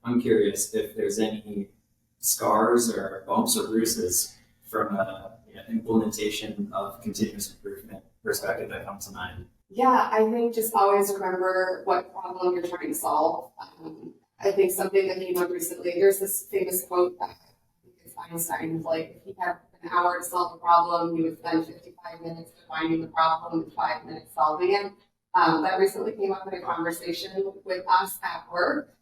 I'm curious if there's any scars or bumps or bruises from implementation of continuous improvement perspective that come to mind. Yeah, I think just always remember what problem you're trying to solve. I think something that came up recently, there's this famous quote that Einstein, like, if he had an hour to solve a problem, he would spend 55 minutes defining the problem and 5 minutes solving it. That recently came up in a conversation with us at work.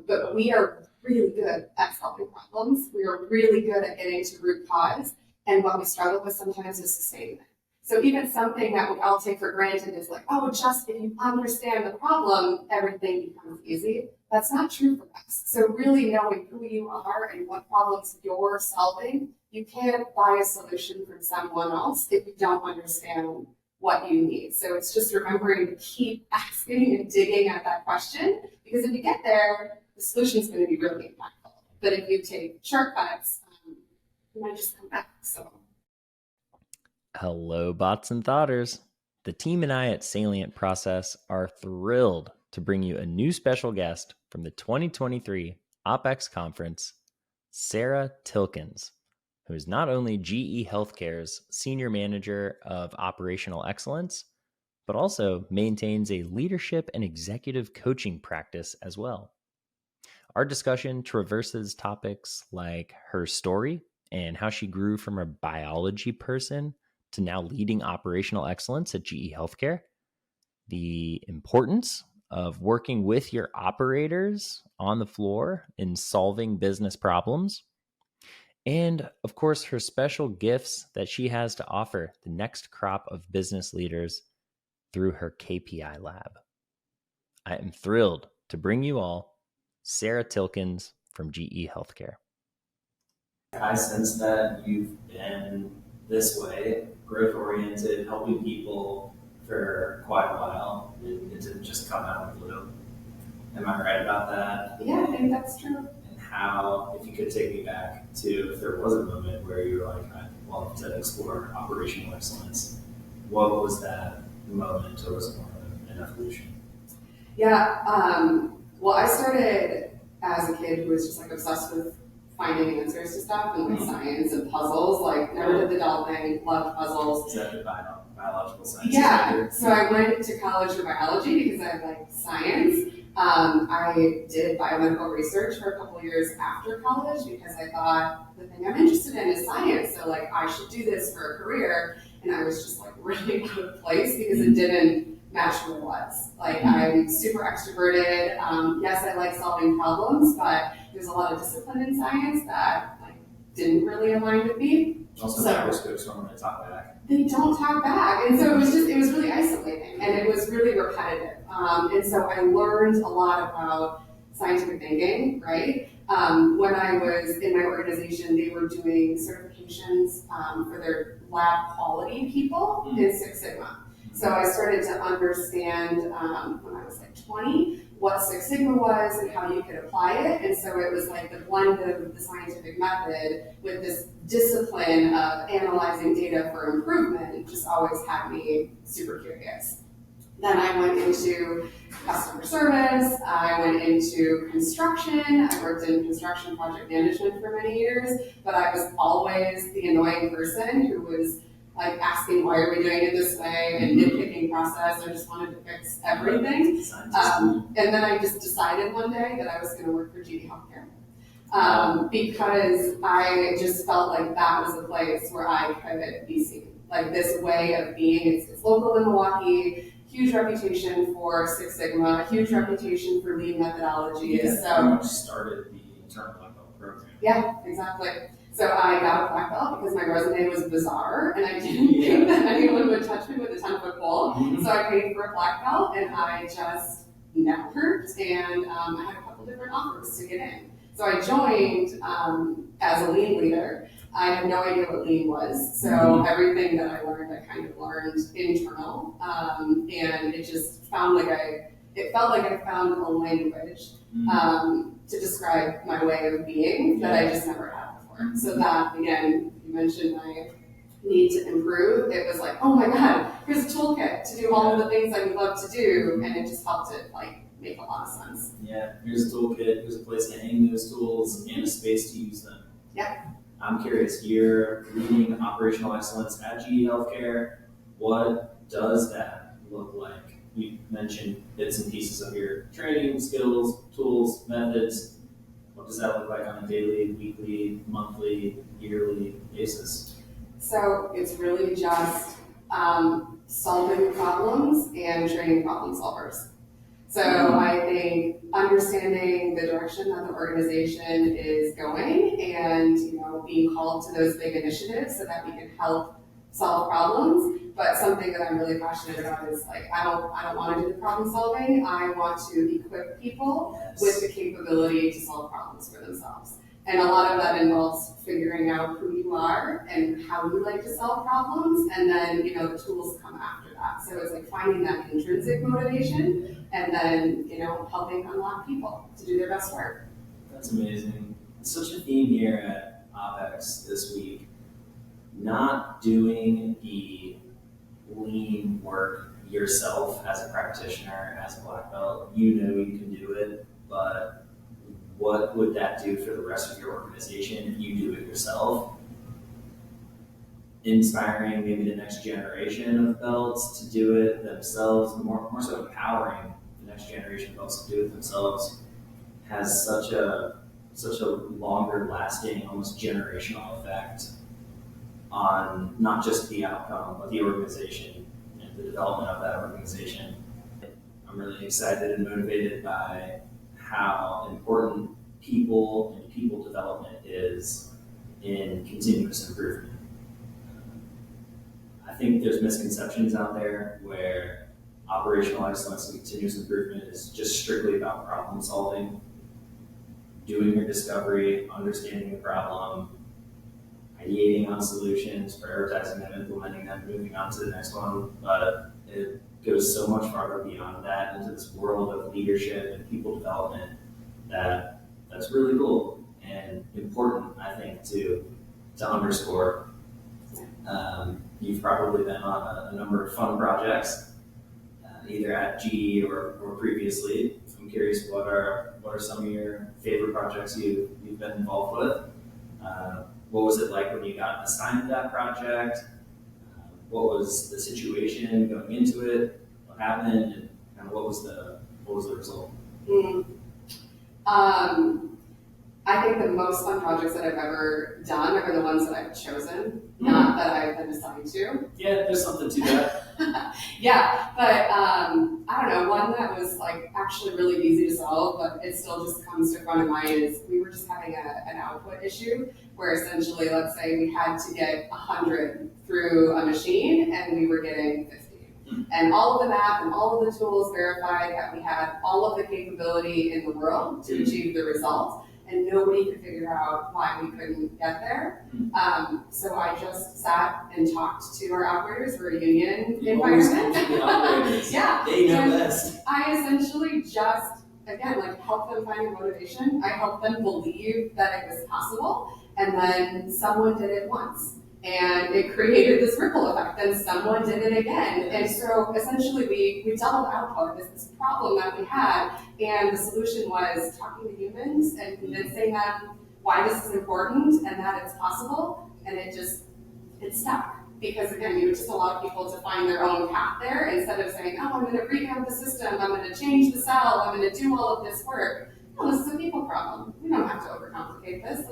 But we are really good at solving problems. We are really good at getting to root cause. And what we struggle with sometimes is sustaining it. So even something that we all take for granted is like, oh, just if you understand the problem, everything becomes easy. That's not true for us. So really knowing who you are and what problems you're solving, you can't buy a solution from someone else if you don't understand what you need. So it's just remembering to keep asking and digging at that question, because if you get there, the solution is going to be really impactful. But if you take shortcuts, you might just come back. So. Hello, bots and thoughters. The team and I at Salient Process are thrilled to bring you a new special guest from the 2023 OpEx conference, Sarah Tilkens, who is not only GE Healthcare's Senior Manager of Operational Excellence, but also maintains a leadership and executive coaching practice as well. Our discussion traverses topics like her story and how she grew from a biology person to now leading operational excellence at GE Healthcare, the importance of working with your operators on the floor in solving business problems, and of course, her special gifts that she has to offer the next crop of business leaders through her KPI Lab. I am thrilled to bring you all Sarah Tilkens from GE Healthcare. I sense that you've been this way, growth-oriented, helping people for quite a while. It didn't just come out of the blue. Am I right about that? Yeah, I think that's true. And how, if you could take me back to if there was a moment where you were like, I'd love to explore operational excellence, what was that moment, or was it more of an evolution? Yeah, well, I started as a kid who was just like obsessed with finding answers to stuff and like science and puzzles. Like, never did the dull thing, loved puzzles. Is that the biological science? Yeah, so I went to college for biology because I liked science. I did biomedical research for a couple years after college because I thought the thing I'm interested in is science. So like, I should do this for a career. And I was just like really out of place because it didn't match who I was. Like, I'm super extroverted. Yes, I like solving problems, but there's a lot of discipline in science that like didn't really align with me. Also, microscopes don't want to talk back. They don't talk back. And so it was really isolating and it was really repetitive. And so I learned a lot about scientific thinking, right? When I was in my organization, they were doing certifications for their lab quality people in Six Sigma. So I started to understand when I was like 20 what Six Sigma was and how you could apply it. And so it was like the blend of the scientific method with this discipline of analyzing data for improvement. It just always had me super curious. Then I went into customer service, I went into construction, I worked in construction project management for many years, but I was always the annoying person who was like asking, why are we doing it this way, and nitpicking process. I just wanted to fix everything. And then I just decided one day that I was going to work for GE Healthcare because I just felt like that was a place where I could be seen. Like this way of being, it's local in Milwaukee, huge reputation for Six Sigma, huge reputation for lean methodologies. Yeah, so pretty much started the internal black belt program. Yeah, exactly. So I got a black belt because my resume was bizarre and I didn't think that anyone would touch me with a 10-foot pole. So I paid for a black belt and I just networked and I had a couple different offers to get in. So I joined as a lean leader. I had no idea what lean was. So everything that I learned, I kind of learned internal. And it just felt like I found a language to describe my way of being that I just never had before. So that, again, you mentioned my need to improve. It was like, oh my God, here's a toolkit to do all of the things I would love to do. And it just helped it like make a lot of sense. Yeah, here's a toolkit, here's a place to hang those tools, and a space to use them. Yeah. I'm curious, you're leading operational excellence at GE Healthcare. What does that look like? You mentioned bits and pieces of your training, skills, tools, methods. What does that look like on a daily, weekly, monthly, yearly basis? So it's really just solving problems and training problem solvers. So I think understanding the direction that the organization is going and being called to those big initiatives so that we can help solve problems. But something that I'm really passionate about is like I don't want to do the problem solving. I want to equip people with the capability to solve problems for themselves. And a lot of that involves figuring out who you are and how you like to solve problems, and then the tools come after that. So it's like finding that intrinsic motivation, and then helping unlock people to do their best work. That's amazing. It's such a theme here at OpEx this week. Not doing the lean work yourself as a practitioner, as a black belt. You can do it, but what would that do for the rest of your organization if you do it yourself? Inspiring maybe the next generation of belts to do it themselves, more so empowering the next generation of belts to do it themselves, has such a longer lasting, almost generational effect on not just the outcome, but the organization and the development of that organization. I'm really excited and motivated by how important people and people development is in continuous improvement. I think there's misconceptions out there where operational excellence and continuous improvement is just strictly about problem solving, doing your discovery, understanding the problem, ideating on solutions, prioritizing them, implementing them, moving on to the next one. But it goes so much farther beyond that into this world of leadership and people development that's really cool and important, I think, to underscore. You've probably been on a number of fun projects, either at GE or previously. I'm curious, what are some of your favorite projects you've been involved with? What was it like when you got assigned that project? What was the situation going into it? What happened, and kind of what was the result? I think the most fun projects that I've ever done are the ones that I've chosen, not that I've been assigned to. Yeah, there's something to that. Yeah, but I don't know, one that was like actually really easy to solve, but it still just comes to front of mind is we were just having an output issue where essentially, let's say we had to get 100 through a machine and we were getting 50. And all of the math and all of the tools verified that we had all of the capability in the world to achieve the results, and nobody could figure out why we couldn't get there. So I just sat and talked to our operators. We're a union environment. Yeah. They know best. I essentially just, again, like helped them find motivation. I helped them believe that it was possible. And then someone did it once. And it created this ripple effect. Then someone did it again. And so essentially we doubled output, this problem that we had. And the solution was talking to humans and convincing them why this is important and that it's possible. And it stuck. Because again, you just allow people to find their own path there instead of saying, oh, I'm going to revamp the system, I'm going to change the cell, I'm going to do all of this work. No, this is a people problem. We don't have to overcomplicate this.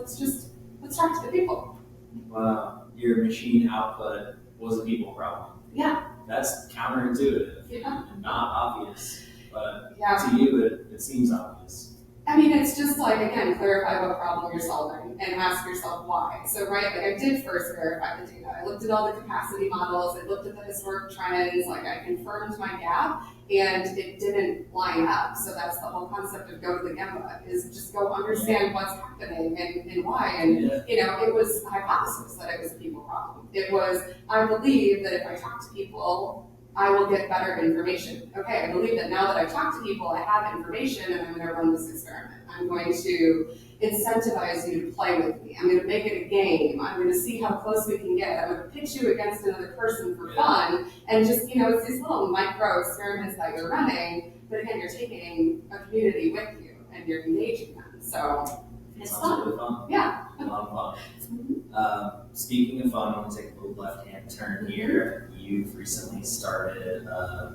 Let's talk to the people. Wow, your machine output was a people problem. Yeah. That's counterintuitive and not obvious, but to you it seems obvious. I mean, it's just like, again, clarify what problem you're solving and ask yourself why. So, right, like I did first verify the data. I looked at all the capacity models, I looked at the historic trends, like I confirmed my gap, and it didn't line up. So that's the whole concept of go to the Gemba, is just go understand what's happening and why. And, it was a hypothesis that it was a people problem. It was, I believe that if I talk to people, I will get better information. Okay, I believe that now that I've talked to people, I have information and I'm going to run this experiment. I'm going to incentivize you to play with me. I'm going to make it a game. I'm going to see how close we can get. I'm going to pitch you against another person for fun. And just, it's these little micro experiments that you're running. but again, you're taking a community with you and you're engaging them. So it's fun. Really fun. Yeah. A lot of fun. Speaking of fun, I'm going to take a little left-hand turn here. You've recently started, I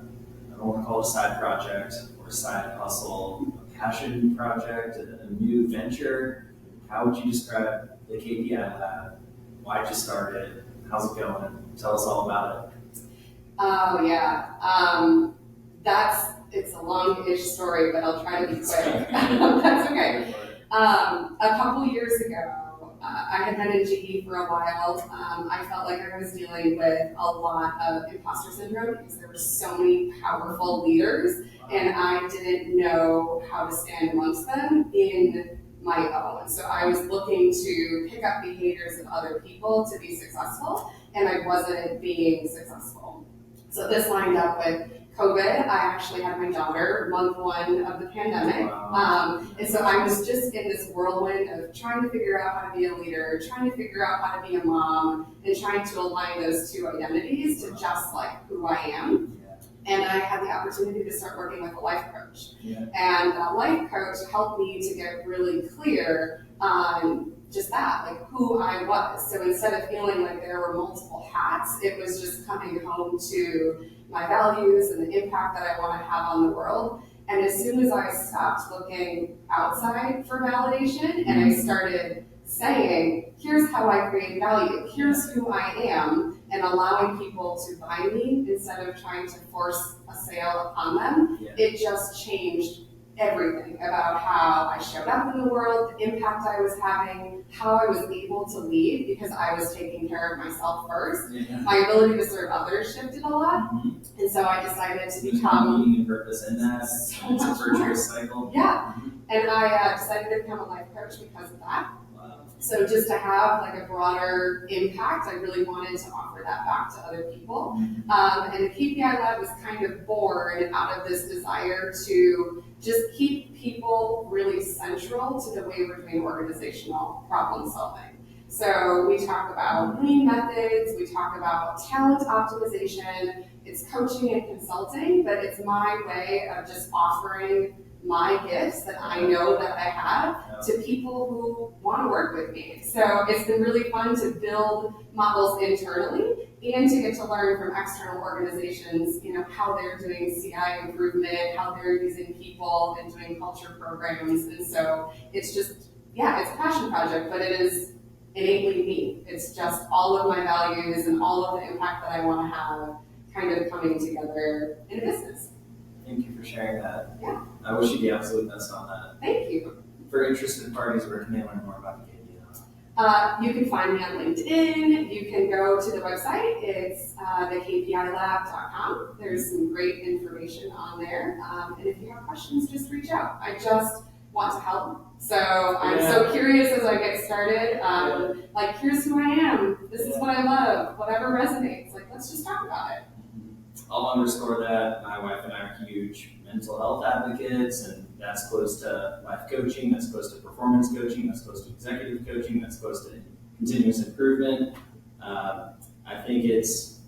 don't want to call it a side project or a side hustle, a passion project, a new venture. How would you describe the KPI Lab? Why'd you start it? How's it going? Tell us all about it. Oh, yeah. It's a long-ish story, but I'll try to be quick. That's okay. A couple years ago, I had been in GE for a while. I felt like I was dealing with a lot of imposter syndrome because there were so many powerful leaders, and I didn't know how to stand amongst them in my own. So I was looking to pick up behaviors of other people to be successful, and I wasn't being successful. So this lined up with COVID. I actually had my daughter month 1 of the pandemic. And so I was just in this whirlwind of trying to figure out how to be a leader, trying to figure out how to be a mom, and trying to align those two identities to just like who I am. And I had the opportunity to start working with a life coach. And a life coach helped me to get really clear on just that, like who I was. So instead of feeling like there were multiple hats, it was just coming home to my values and the impact that I want to have on the world. And as soon as I stopped looking outside for validation and I started saying, here's how I create value, here's who I am, and allowing people to buy me instead of trying to force a sale upon them, it just changed everything about how I showed up in the world, the impact I was having, how I was able to lead because I was taking care of myself first. My ability to serve others shifted a lot. And so I decided to become meaning and purpose in that. It's a virtuous cycle. And I decided to become a life coach because of that. So just to have like a broader impact, I really wanted to offer that back to other people. And the KPI Lab was kind of born out of this desire to just keep people really central to the way we're doing organizational problem solving. So we talk about lean methods, we talk about talent optimization, it's coaching and consulting, but it's my way of just offering my gifts that I know that I have to people who want to work with me. So it's been really fun to build models internally and to get to learn from external organizations, you know, how they're doing CI improvement, how they're using people and doing culture programs. And so it's just, it's a passion project, but it is innately me. It's just all of my values and all of the impact that I want to have kind of coming together in a business. Thank you for sharing that. I wish you the absolute best on that. Thank you. For interested parties, where can they learn more about the KPI? You can find me on LinkedIn. You can go to the website. It's thekpilab.com. There's some great information on there. And if you have questions, just reach out. I just want to help. So I'm so curious as I get started. Like, here's who I am. This is what I love. Whatever resonates. Like, let's just talk about it. I'll underscore that. My wife and I are huge mental health advocates, and that's close to life coaching, that's close to performance coaching, that's close to executive coaching, that's close to continuous improvement. I think it's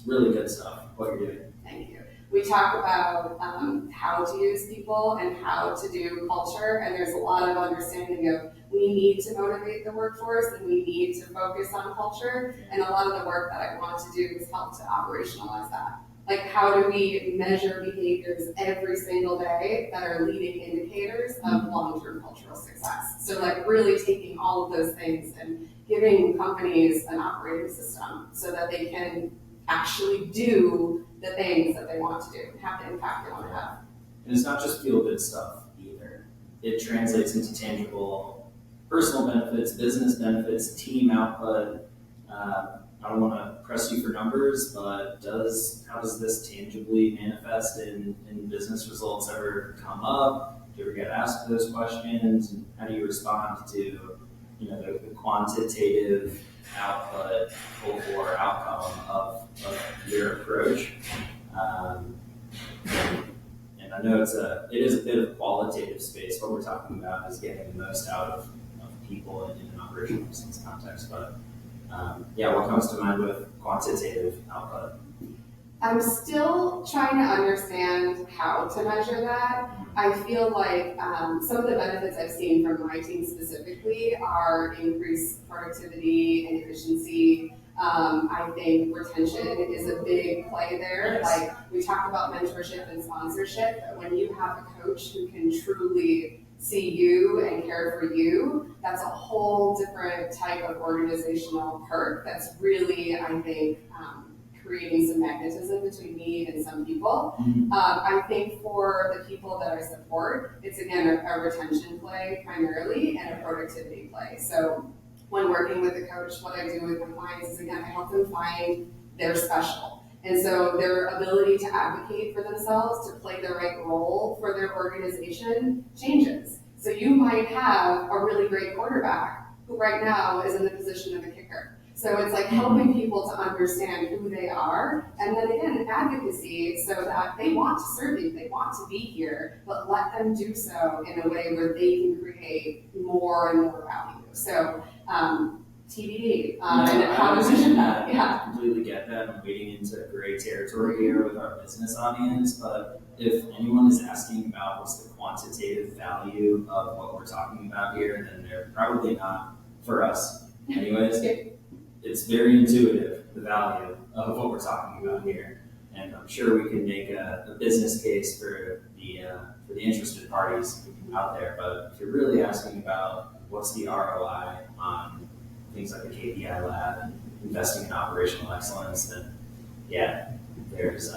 really good stuff, what you're doing. Thank you. We talk about how to use people and how to do culture, and there's a lot of understanding of we need to motivate the workforce and we need to focus on culture, and a lot of the work that I want to do is help to operationalize that. Like, how do we measure behaviors every single day that are leading indicators of long-term cultural success? So like really taking all of those things and giving companies an operating system so that they can actually do the things that they want to do and have the impact they want to have. And it's not just feel-good stuff either. It translates into tangible personal benefits, business benefits, team output. I don't want to press you for numbers, but how does this tangibly manifest in business results ever come up? Do you ever get asked those questions? And how do you respond to the quantitative output or outcome of your approach? And I know it is a bit of qualitative space. What we're talking about is getting the most out of people in an operational excellence context. But what comes to mind with quantitative output? I'm still trying to understand how to measure that. I feel like some of the benefits I've seen from my team specifically are increased productivity and efficiency. I think retention is a big play there. Yes. Like we talk about mentorship and sponsorship, but when you have a coach who can truly see you and care for you, that's a whole different type of organizational perk that's really, I think, creating some magnetism between me and some people. I think for the people that I support, it's again a retention play primarily and a productivity play. So when working with a coach, what I do with my clients is again, I help them find their special. And so their ability to advocate for themselves, to play the right role for their organization changes. So you might have a really great quarterback who right now is in the position of a kicker. So it's like helping people to understand who they are, and then again, advocacy so that they want to serve you, they want to be here, but let them do so in a way where they can create more and more value. So TBD, and how to vision that. I completely get that. I'm wading into gray territory here with our business audience, but if anyone is asking about what's the quantitative value of what we're talking about here, then they're probably not for us. Anyways, it's very intuitive, the value of what we're talking about here. And I'm sure we can make a business case for the interested parties out there. But if you're really asking about what's the ROI on things like the KPI Lab and investing in operational excellence, then yeah, there's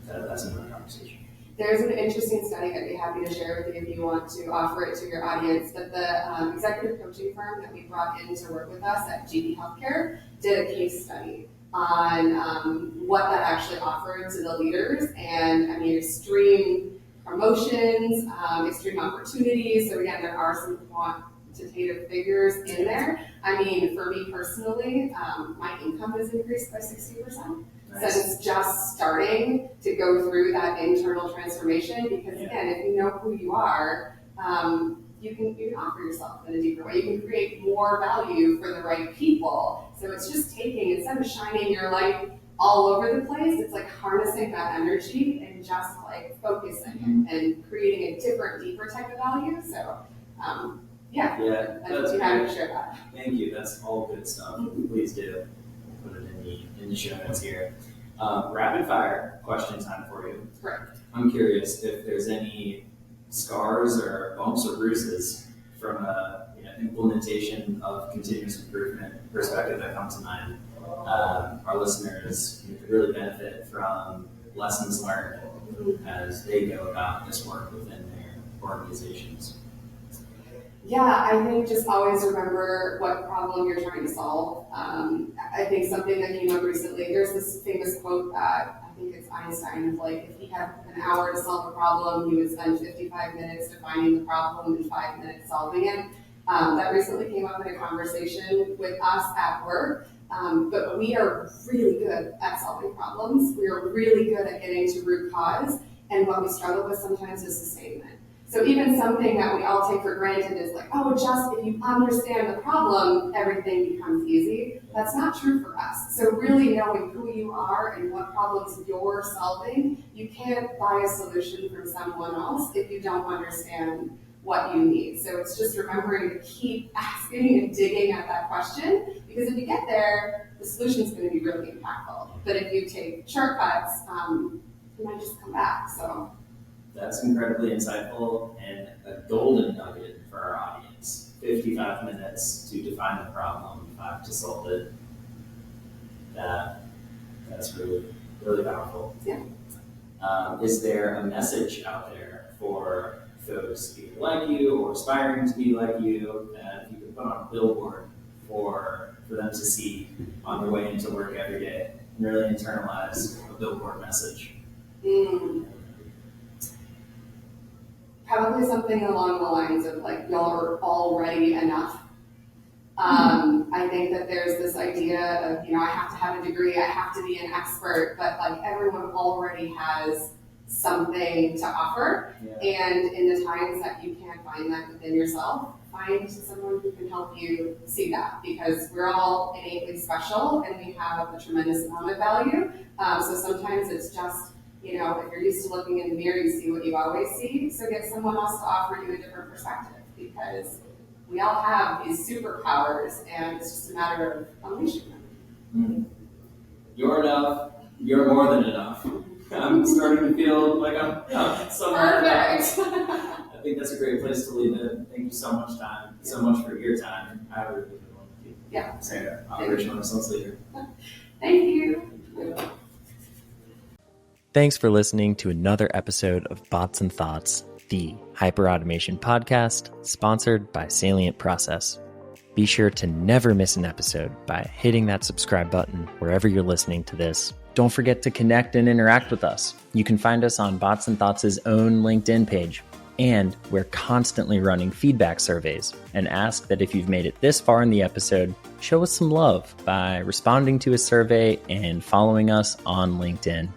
that's another conversation. There's an interesting study I'd be happy to share with you if you want to offer it to your audience, but the executive coaching firm that we brought in to work with us at GD Healthcare did a case study on what that actually offered to the leaders, and I mean, extreme promotions, extreme opportunities. So again, there are some quantitative figures in there. I mean, for me personally, my income has increased by 60%. Nice. Since just starting to go through that internal transformation, because again, if you know who you are, you can offer yourself in a deeper way. You can create more value for the right people. So it's just taking, instead of shining your light all over the place, it's like harnessing that energy and just like focusing and creating a different, deeper type of value. So yeah, that's you have to share that. Thank you. That's all good stuff. Please do put it in the show notes here. Rapid fire question time for you. Correct. I'm curious if there's any scars or bumps or bruises from a implementation of continuous improvement perspective that come to mind. Our listeners could really benefit from lessons learned as they go about this work within their organizations. Yeah, I think just always remember what problem you're trying to solve. I think something that came up recently, there's this famous quote that I think it's Einstein, like if he had an hour to solve a problem, he would spend 55 minutes defining the problem and 5 minutes solving it. That recently came up in a conversation with us at work, but we are really good at solving problems. We are really good at getting to root cause, and what we struggle with sometimes is sustainment. So even something that we all take for granted is like, oh, just if you understand the problem, everything becomes easy. That's not true for us. So really knowing who you are and what problems you're solving, you can't buy a solution from someone else if you don't understand what you need. So it's just remembering to keep asking and digging at that question, because if you get there, the solution is going to be really impactful. But if you take shortcuts, you might just come back. So. That's incredibly insightful and a golden nugget for our audience. 55 minutes to define the problem, 5 to solve it. That's really, really powerful. Yeah. Is there a message out there for folks either like you or aspiring to be like you that you could put on a billboard for them to see on their way into work every day and really internalize a billboard message? Probably something along the lines of like, y'all are already enough. I think that there's this idea of, I have to have a degree, I have to be an expert, but like everyone already has something to offer. Yeah. And in the times that you can't find that within yourself, find someone who can help you see that, because we're all innately special and we have a tremendous amount of value. So sometimes it's just, if you're used to looking in the mirror, you see what you always see. So get someone else to offer you a different perspective, because we all have these superpowers and it's just a matter of unleashing them. Mm. You're enough. You're more than enough. I'm starting to feel like I'm somewhere. Perfect. I think that's a great place to leave it. Thank you so much, so much for your time. I have a really good one with you. Yeah. Sarah, Operational Excellence Leader. Thank you. Thanks for listening to another episode of Bots and Thoughts, the hyperautomation podcast sponsored by Salient Process. Be sure to never miss an episode by hitting that subscribe button wherever you're listening to this. Don't forget to connect and interact with us. You can find us on Bots and Thoughts' own LinkedIn page. And we're constantly running feedback surveys and ask that if you've made it this far in the episode, show us some love by responding to a survey and following us on LinkedIn.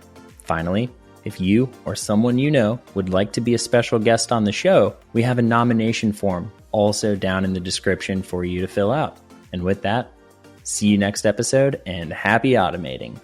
Finally, if you or someone you know would like to be a special guest on the show, we have a nomination form also down in the description for you to fill out. And with that, see you next episode and happy automating.